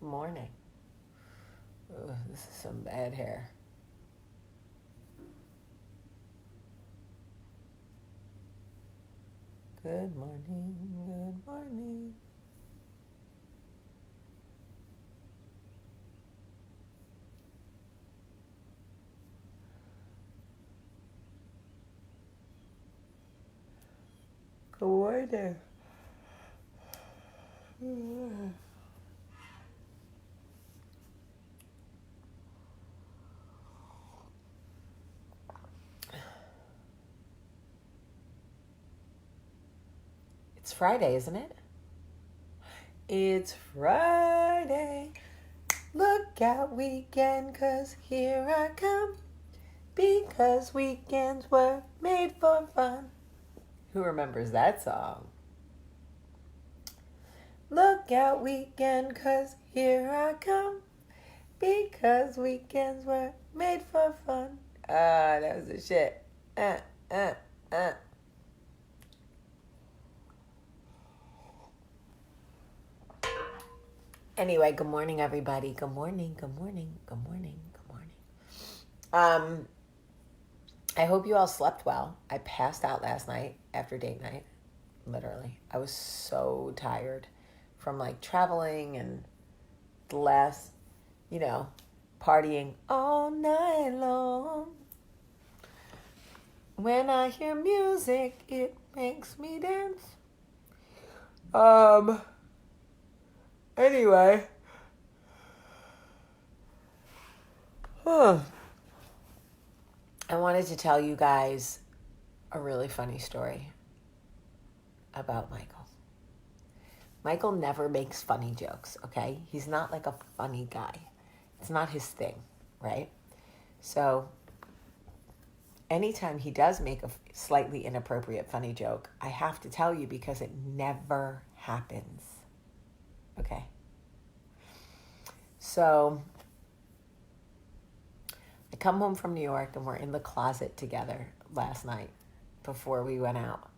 Morning. Ugh, this is some bad hair. Good morning, good morning. Good morning. It's Friday, isn't it? It's Friday. Look out, weekend, 'cause here I come. Because weekends were made for fun. Who remembers that song? Look out, weekend, 'cause here I come. Because weekends were made for fun. Ah, that was the shit. Uh, uh, uh. Anyway, good morning, everybody. Good morning, good morning, good morning, good morning. I hope you all slept well. I passed out last night after date night. Literally. I was so tired from like traveling and the last, partying all night long. When I hear music, it makes me dance. Anyway. I wanted to tell you guys a really funny story about Michael. Michael never makes funny jokes, okay? He's not like a funny guy. It's not his thing, right? So anytime he does make a slightly inappropriate funny joke, I have to tell you because it never happens. Okay? So I come home from New York and we're in the closet together last night before we went out.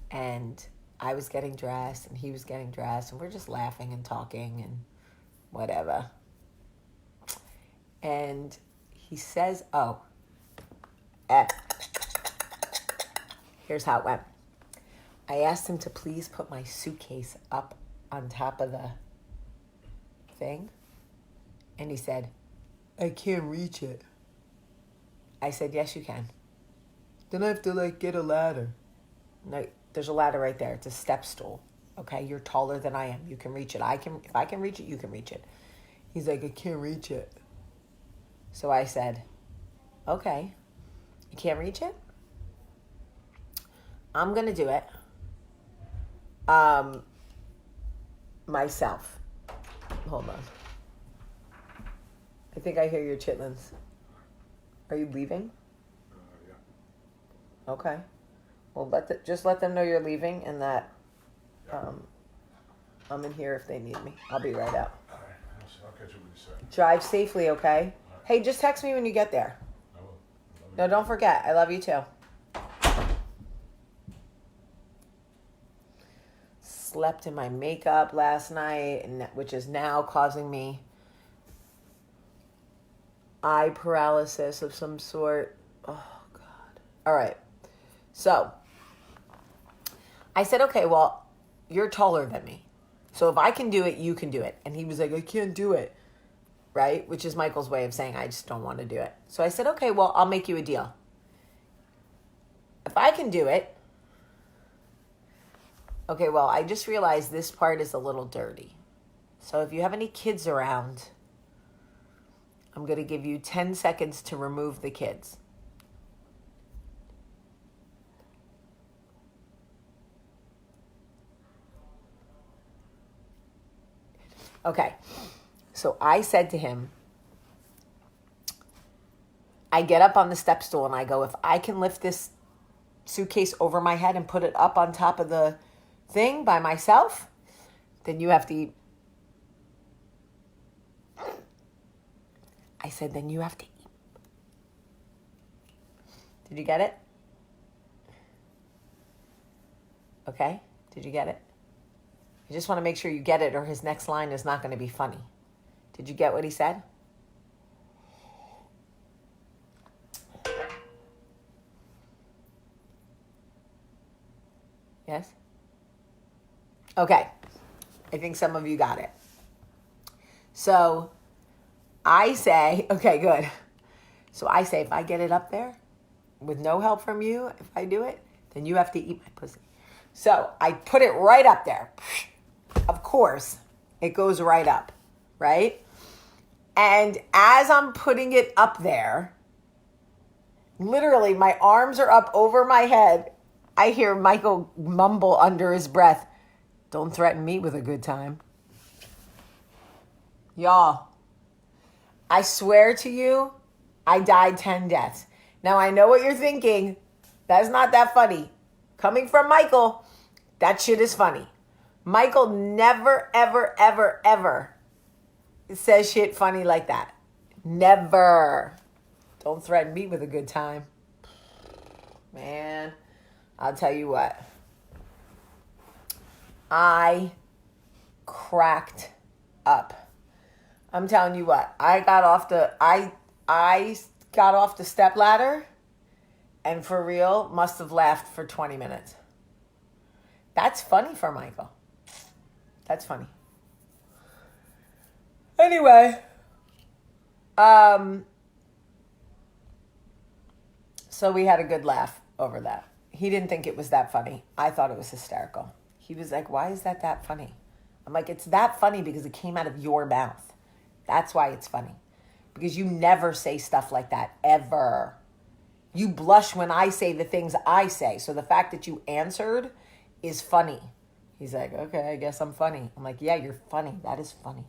And I was getting dressed and he was getting dressed and we're just laughing and talking and whatever. And he says, here's how it went. I asked him to please put my suitcase up on top of the thing. And he said, I can't reach it. I said, yes, you can. Then I have to get a ladder. No, there's a ladder right there. It's a step stool. Okay, you're taller than I am. You can reach it. If I can reach it, you can reach it. He's like, I can't reach it. So I said, okay, you can't reach it? I'm going to do it myself. Hold on. I think I hear your chitlins. Are you leaving? Yeah. Okay. Well, just let them know you're leaving and that I'm in here if they need me. I'll be right out. All right. I'll catch up with you soon. Drive safely, okay? Right. Hey, just text me when you get there. I will. No, don't forget. I love you too. Slept in my makeup last night, which is now causing me eye paralysis of some sort. Oh, God. All right. So, I said, okay, well, you're taller than me. So if I can do it, you can do it. And he was like, I can't do it. Right? Which is Michael's way of saying, I just don't want to do it. So I said, okay, well, I'll make you a deal. If I can do it, okay, well, I just realized this part is a little dirty. So if you have any kids around, I'm going to give you 10 seconds to remove the kids. Okay. So I said to him, I get up on the step stool and I go, if I can lift this suitcase over my head and put it up on top of the thing by myself, then you have to eat. I said, then you have to eat. Did you get it? Okay. Did you get it? I just want to make sure you get it or his next line is not going to be funny. Did you get what he said? Yes? Okay. I think some of you got it. So I say, okay, good. So I say, if I get it up there with no help from you, if I do it, then you have to eat my pussy. So I put it right up there. Of course, it goes right up, right? And as I'm putting it up there, literally my arms are up over my head. I hear Michael mumble under his breath, "Don't threaten me with a good time." Y'all, I swear to you, I died 10 deaths. Now I know what you're thinking. That's not that funny. Coming from Michael, that shit is funny. Michael never, ever, ever, ever says shit funny like that. Never. Don't threaten me with a good time. Man, I'll tell you what. I cracked up. I'm telling you what. I got off the step ladder and for real must have laughed for 20 minutes. That's funny for Michael. That's funny. Anyway, so we had a good laugh over that. He didn't think it was that funny. I thought it was hysterical. He was like, "Why is that funny?" I'm like, "It's that funny because it came out of your mouth. That's why it's funny. Because you never say stuff like that, ever. You blush when I say the things I say. So the fact that you answered is funny." He's like, "Okay, I guess I'm funny." I'm like, "Yeah, you're funny. That is funny."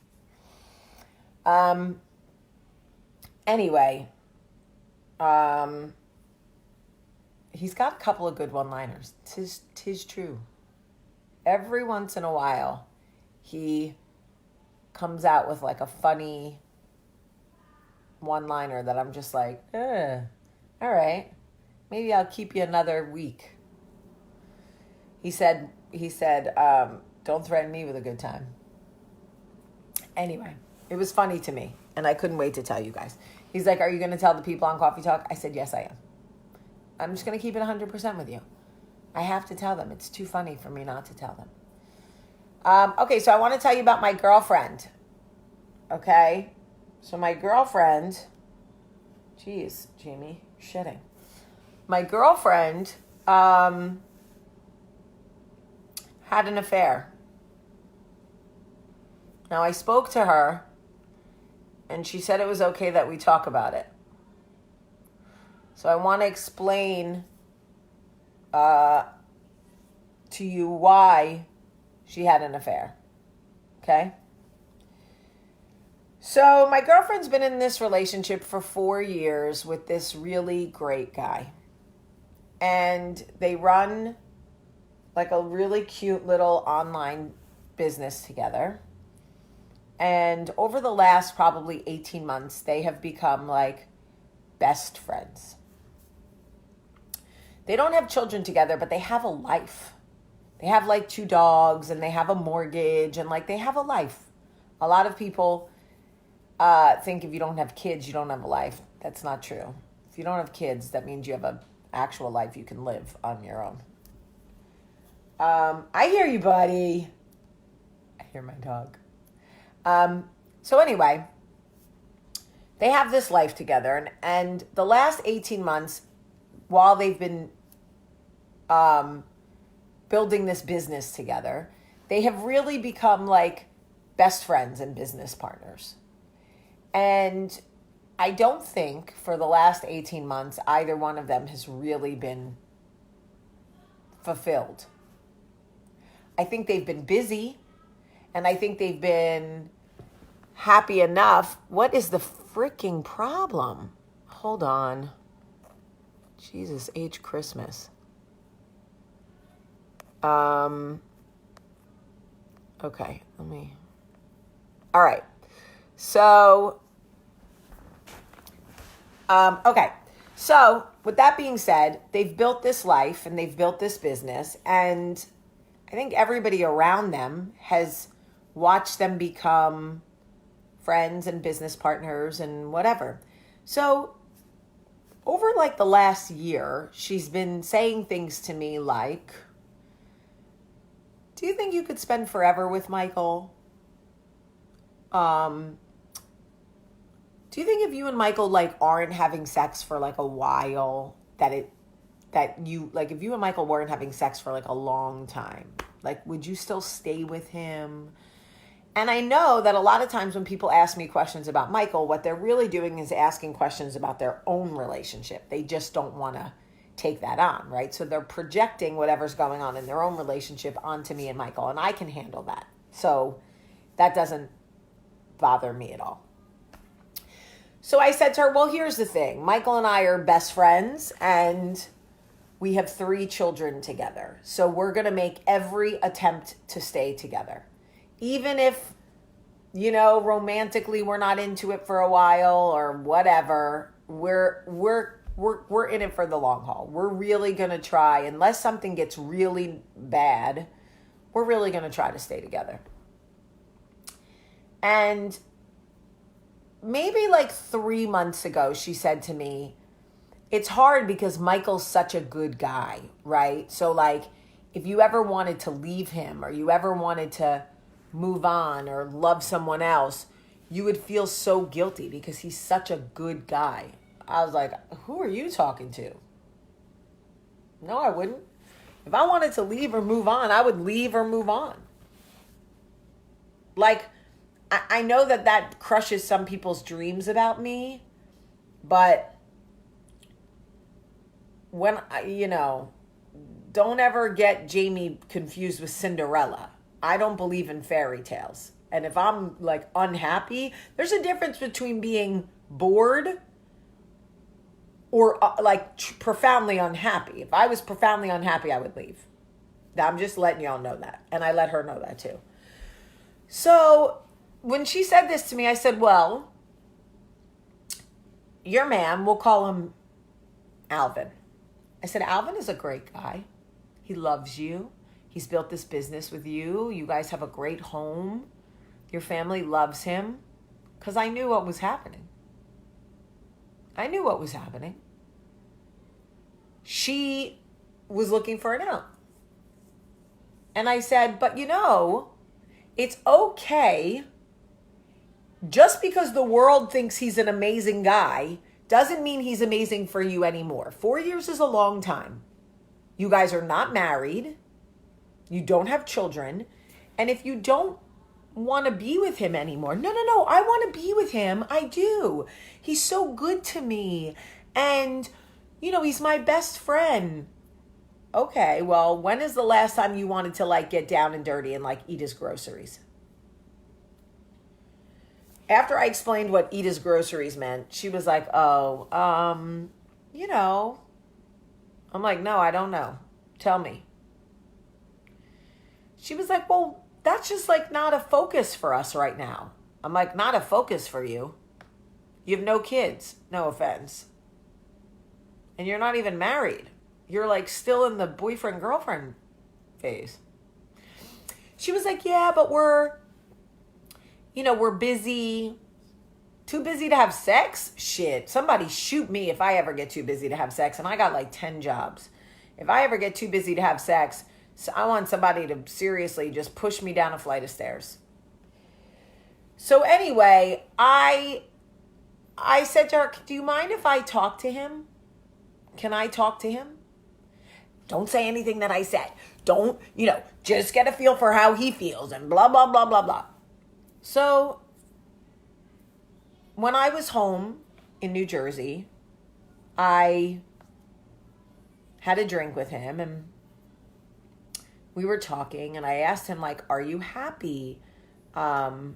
Anyway, he's got a couple of good one-liners. Tis true. Every once in a while, he comes out with like a funny one-liner that I'm just like, all right, maybe I'll keep you another week. He said, "Don't threaten me with a good time." Anyway, it was funny to me, and I couldn't wait to tell you guys. He's like, "Are you going to tell the people on Coffee Talk?" I said, "Yes, I am. I'm just going to keep it 100% with you. I have to tell them. It's too funny for me not to tell them." Okay, so I want to tell you about my girlfriend. Okay? So my girlfriend, geez, Jamie, shitting. My girlfriend had an affair. Now, I spoke to her, and she said it was okay that we talk about it. So I want to explain to you why she had an affair. Okay? So my girlfriend's been in this relationship for 4 years with this really great guy. And they run like a really cute little online business together. And over the last probably 18 months, they have become like best friends. They don't have children together, but they have a life. They have like 2 dogs and they have a mortgage and like they have a life. A lot of people think if you don't have kids, you don't have a life. That's not true. If you don't have kids, that means you have an actual life you can live on your own. I hear you, buddy. I hear my dog. So anyway, they have this life together. And the last 18 months, while they've been building this business together, they have really become like best friends and business partners. And I don't think for the last 18 months, either one of them has really been fulfilled. I think they've been busy, and I think they've been happy enough. What is the freaking problem? Hold on. Jesus H. Christmas. Okay, all right. So, okay. So with that being said, they've built this life and they've built this business, and I think everybody around them has watched them become friends and business partners and whatever. So over like the last year, she's been saying things to me like, do you think you could spend forever with Michael? Do you think if you and Michael like aren't having sex for like a while, if you and Michael weren't having sex for like a long time, like would you still stay with him? And I know that a lot of times when people ask me questions about Michael, what they're really doing is asking questions about their own relationship. They just don't want to take that on, right? So they're projecting whatever's going on in their own relationship onto me and Michael, and I can handle that. So that doesn't bother me at all. So I said to her, well, here's the thing. Michael and I are best friends, and we have 3 children together. So we're going to make every attempt to stay together. Even if, romantically we're not into it for a while or whatever, we're in it for the long haul. We're really going to try, unless something gets really bad, we're really going to try to stay together. And maybe like 3 months ago, she said to me, it's hard because Michael's such a good guy, right? So like, if you ever wanted to leave him or you ever wanted to move on or love someone else, you would feel so guilty because he's such a good guy. I was like, who are you talking to? No, I wouldn't. If I wanted to leave or move on, I would leave or move on. Like, I know that crushes some people's dreams about me, but when, don't ever get Jamie confused with Cinderella. I don't believe in fairy tales. And if I'm like unhappy, there's a difference between being bored or profoundly unhappy. If I was profoundly unhappy, I would leave. I'm just letting y'all know that. And I let her know that too. So when she said this to me, I said, well, your man, we'll call him Alvin. I said, Alvin is a great guy. He loves you. He's built this business with you. You guys have a great home. Your family loves him. Because I knew what was happening. I knew what was happening. She was looking for an out. And I said, but it's okay. Just because the world thinks he's an amazing guy doesn't mean he's amazing for you anymore. 4 years is a long time. You guys are not married. You don't have children. And if you don't want to be with him anymore, no, I want to be with him. I do. He's so good to me. And, he's my best friend. Okay, well, when is the last time you wanted to get down and dirty and eat his groceries? After I explained what eat his groceries meant, she was like, oh, I'm like, no, I don't know. Tell me. She was like, well, that's just not a focus for us right now. I'm like, not a focus for you. You have no kids, no offense. And you're not even married. You're still in the boyfriend-girlfriend phase. She was like, yeah, but we're busy. Too busy to have sex? Shit. Somebody shoot me if I ever get too busy to have sex. And I got 10 jobs. If I ever get too busy to have sex, so I want somebody to seriously just push me down a flight of stairs. So anyway, I said to her, do you mind if I talk to him? Can I talk to him? Don't say anything that I said. Don't, just get a feel for how he feels and blah, blah, blah, blah, blah. So when I was home in New Jersey, I had a drink with him and we were talking and I asked him are you happy? How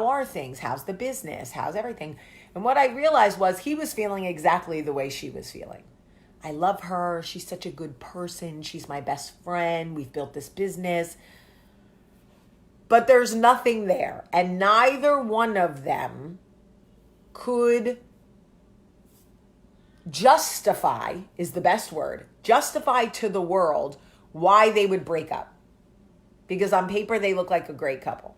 are things? How's the business? How's everything? And what I realized was he was feeling exactly the way she was feeling. I love her. She's such a good person. She's my best friend. We've built this business. But there's nothing there. And neither one of them could justify, is the best word, justify to the world why they would break up. Because on paper, they look like a great couple.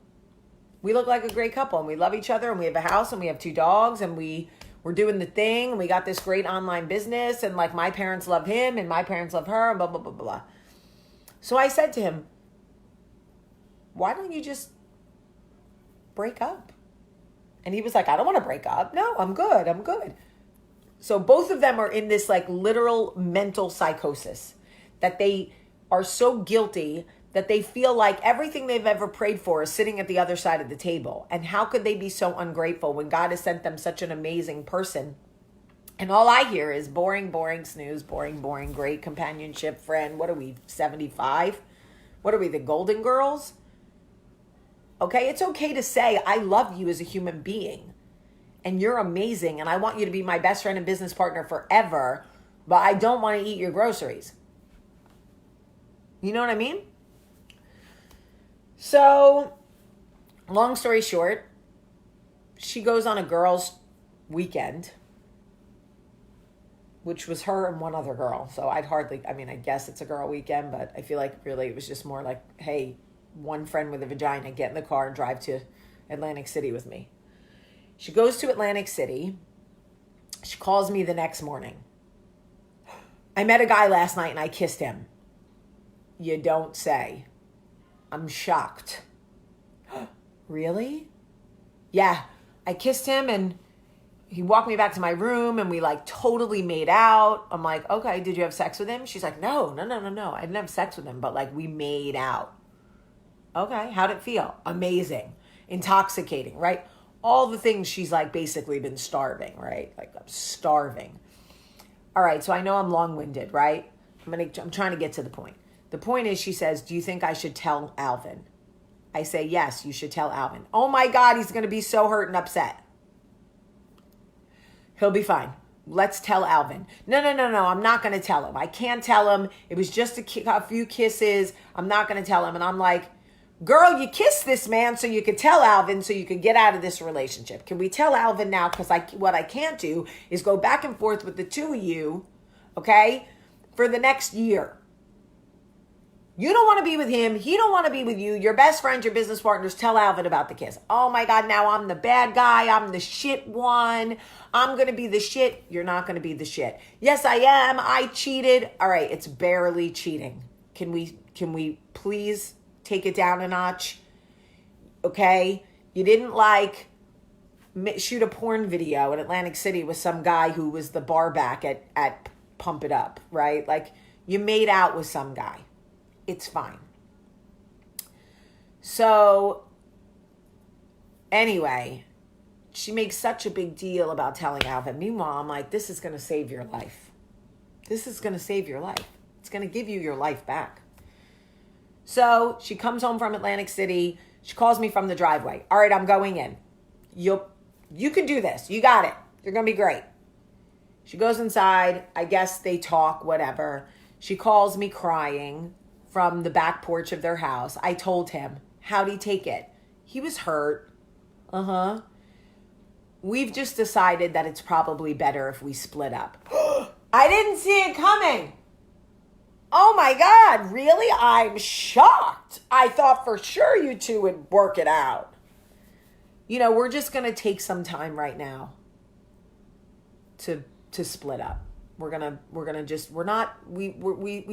We look like a great couple, and we love each other, and we have a house, and we have 2 dogs, and we're doing the thing, and we got this great online business, and like my parents love him, and my parents love her, and blah, blah, blah, blah. So I said to him, why don't you just break up? And he was like, I don't want to break up. No, I'm good. So both of them are in this like literal mental psychosis that they are so guilty that they feel like everything they've ever prayed for is sitting at the other side of the table. And how could they be so ungrateful when God has sent them such an amazing person? And all I hear is boring, boring, snooze, boring, boring, great companionship, friend. What are we, 75? What are we, the Golden Girls? Okay, it's okay to say, I love you as a human being. And you're amazing. And I want you to be my best friend and business partner forever. But I don't want to eat your groceries. You know what I mean? So, long story short, she goes on a girls' weekend, which was her and one other girl. So I guess it's a girl weekend, but I feel like really it was just more like, hey, one friend with a vagina, get in the car and drive to Atlantic City with me. She goes to Atlantic City. She calls me the next morning. I met a guy last night and I kissed him. You don't say. I'm shocked. Really? Yeah, I kissed him and he walked me back to my room and we like totally made out. I'm like, okay, did you have sex with him? She's like, no. I didn't have sex with him, but like we made out. Okay, how'd it feel? Amazing. Intoxicating, right? All the things she's like basically been starving, right? Like I'm starving. All right, so I know I'm long-winded, right? I'm trying to get to the point. The point is, she says, do you think I should tell Alvin? I say, yes, you should tell Alvin. Oh my God, he's going to be so hurt and upset. He'll be fine. Let's tell Alvin. No, I'm not going to tell him. I can't tell him. It was just a few kisses. I'm not going to tell him. And I'm like, girl, you kissed this man so you could tell Alvin so you could get out of this relationship. Can we tell Alvin now? Because what I can't do is go back and forth with the two of you, okay, for the next year. You don't want to be with him. He don't want to be with you. Your best friends, your business partners, tell Alvin about the kiss. Oh my God, now I'm the bad guy. I'm the shit one. I'm going to be the shit. You're not going to be the shit. Yes, I am. I cheated. All right, it's barely cheating. Can we please take it down a notch? Okay? You didn't like shoot a porn video in Atlantic City with some guy who was the bar back at Pump It Up, right? Like you made out with some guy. It's fine. So, anyway, she makes such a big deal about telling Alvin. Meanwhile, I'm like, this is going to save your life. This is going to save your life. It's going to give you your life back. So, she comes home from Atlantic City. She calls me from the driveway. All right, I'm going in. You can do this. You got it. You're going to be great. She goes inside. I guess they talk, whatever. She calls me crying from the back porch of their house. I told him. How'd he take it? He was hurt. We've just decided that it's probably better if we split up. I didn't see it coming. Oh my God, really? I'm shocked. I thought for sure you two would work it out. You know, we're just going to take some time right now to split up. We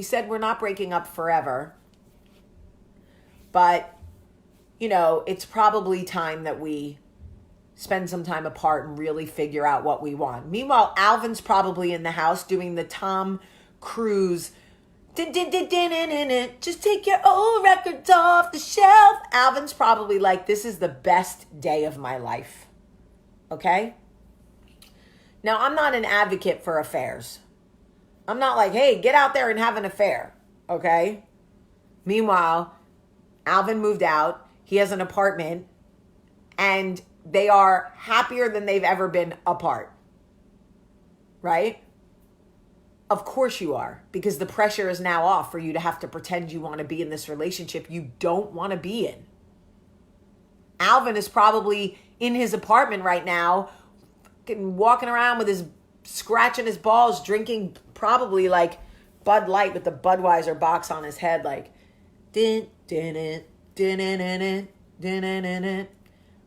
said we're not breaking up forever, but you know, it's probably time that we spend some time apart and really figure out what we want. Meanwhile, Alvin's probably in the house doing the Tom Cruise, just take your old records off the shelf. Alvin's probably like, this is the best day of my life. Okay? Now, I'm not an advocate for affairs. I'm not like, hey, get out there and have an affair, okay? Meanwhile, Alvin moved out. He has an apartment, and they are happier than they've ever been apart, right? Of course you are, because the pressure is now off for you to have to pretend you want to be in this relationship you don't want to be in. Alvin is probably in his apartment right now, walking around with his scratching his balls, drinking probably like Bud Light with the Budweiser box on his head, like, din, din, din, din, din, din, din, din,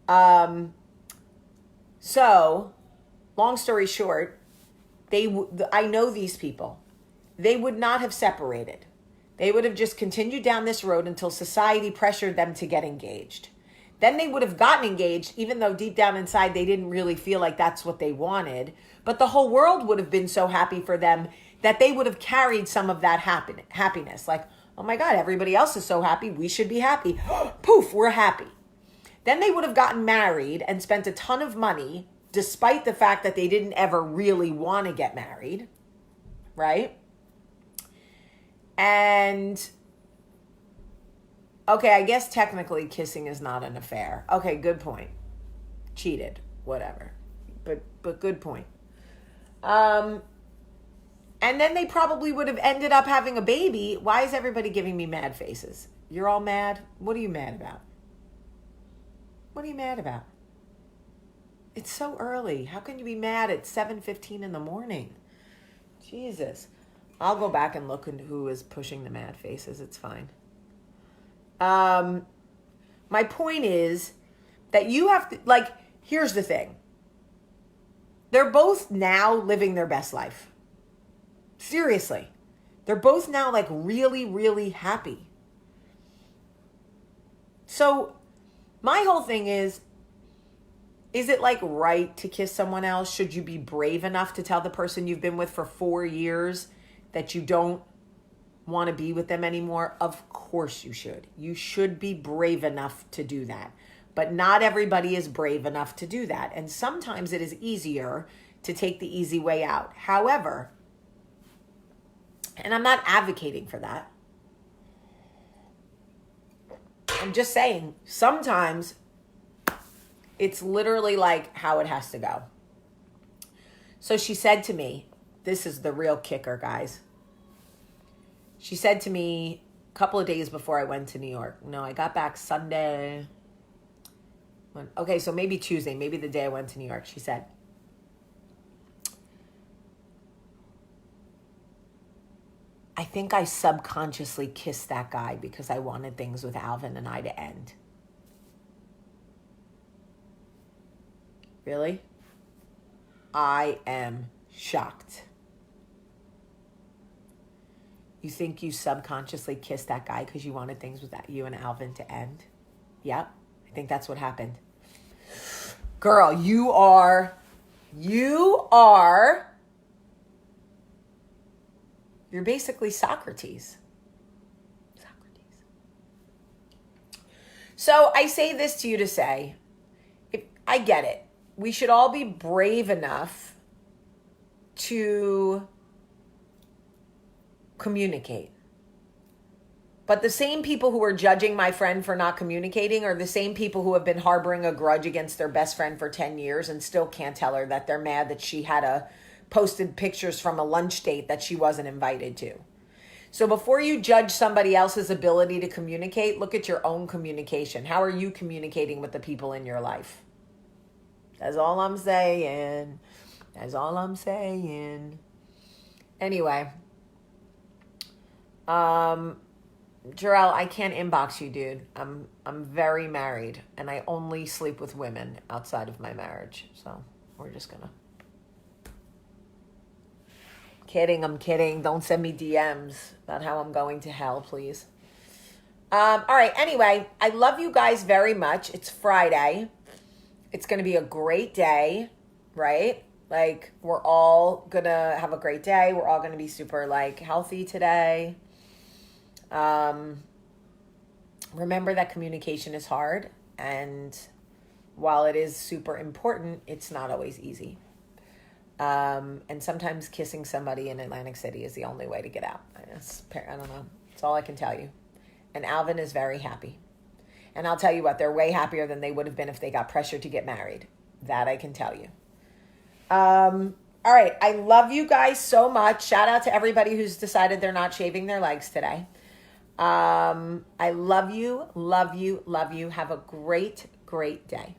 din. So, long story short, I know these people. They would not have separated. They would have just continued down this road until society pressured them to get engaged. Then they would have gotten engaged, even though deep down inside they didn't really feel like that's what they wanted. But the whole world would have been so happy for them that they would have carried some of that happiness. Like, oh my God, everybody else is so happy. We should be happy. Poof, we're happy. Then they would have gotten married and spent a ton of money, despite the fact that they didn't ever really want to get married, right? And, okay, I guess technically kissing is not an affair. Okay, good point. Cheated, whatever. But good point. And then they probably would have ended up having a baby. Why is everybody giving me mad faces? You're all mad? What are you mad about? What are you mad about? It's so early. How can you be mad at 7:15 in the morning? Jesus. I'll go back and look at who is pushing the mad faces. It's fine. My point is that you have to, like, here's the thing. They're both now living their best life. Seriously. They're both now, like, really, really happy. So my whole thing is it like right to kiss someone else? Should you be brave enough to tell the person you've been with for 4 years that you don't want to be with them anymore? Of course you should. You should be brave enough to do that. But not everybody is brave enough to do that. And sometimes it is easier to take the easy way out. However, and I'm not advocating for that. I'm just saying, sometimes it's literally like how it has to go. So she said to me, this is the real kicker, guys. She said to me a couple of days before I went to New York. No, I got back Sunday. Okay, so maybe Tuesday, maybe the day I went to New York. She said, I think I subconsciously kissed that guy because I wanted things with Alvin and I to end. Really? I am shocked. You think you subconsciously kissed that guy because you wanted things with you and Alvin to end? Yep. I think that's what happened. Girl, you're basically Socrates. So I say this to you to say, I get it. We should all be brave enough to communicate. But the same people who are judging my friend for not communicating are the same people who have been harboring a grudge against their best friend for 10 years and still can't tell her that they're mad that she had posted pictures from a lunch date that she wasn't invited to. So before you judge somebody else's ability to communicate, look at your own communication. How are you communicating with the people in your life? That's all I'm saying. That's all I'm saying. Anyway. Jarrell, I can't inbox you, dude. I'm very married, and I only sleep with women outside of my marriage. So we're just gonna. I'm kidding. Don't send me DMs about how I'm going to hell, please. All right. Anyway, I love you guys very much. It's Friday. It's gonna be a great day, right? Like, we're all gonna have a great day. We're all gonna be super, like, healthy today. Remember that communication is hard, and while it is super important, it's not always easy. And sometimes kissing somebody in Atlantic City is the only way to get out. I don't know. That's all I can tell you. And Alvin is very happy. And I'll tell you what, they're way happier than they would have been if they got pressured to get married. That I can tell you. All right. I love you guys so much. Shout out to everybody who's decided they're not shaving their legs today. I love you, love you, love you. Have a great, great day.